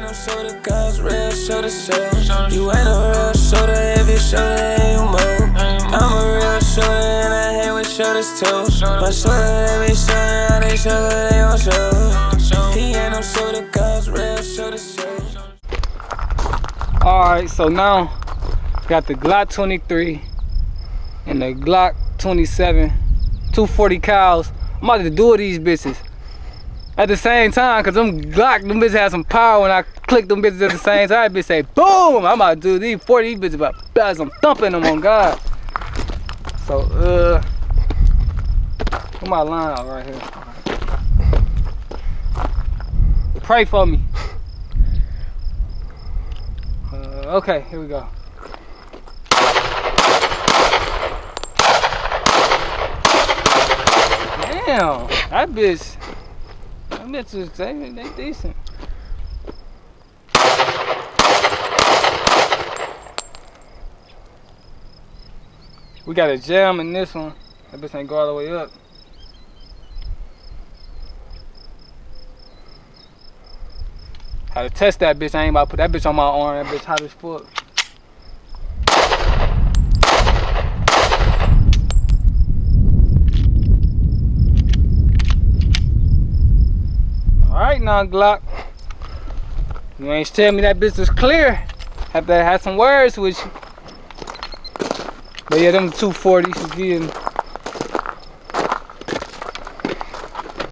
no soda, cause real soda soda. You ain't a real soda if you soda and you move. I'm a real soda and I hang with sodas too. My soda, they be soda, how they soda, they gon' show. He ain't no soda, cause real soda soda. Alright, so now got the Glock 23 and the Glock 27, 240 cals. I'm about to do these bitches at the same time, cause them Glock, them bitches have some power. When I click them bitches at the same time, bitch say boom. I'm about to do these 40 bitches about as I'm thumping them on God. So put my line out right here. Pray for me. Okay, here we go. Damn, that bitch is they decent. We got a jam in this one. That bitch ain't go all the way up. How to test that bitch? I ain't about to put that bitch on my arm. That bitch hot as fuck. Alright now, Glock. You ain't tell me that bitch was clear. Have to have some words with you. But yeah, them 240s again.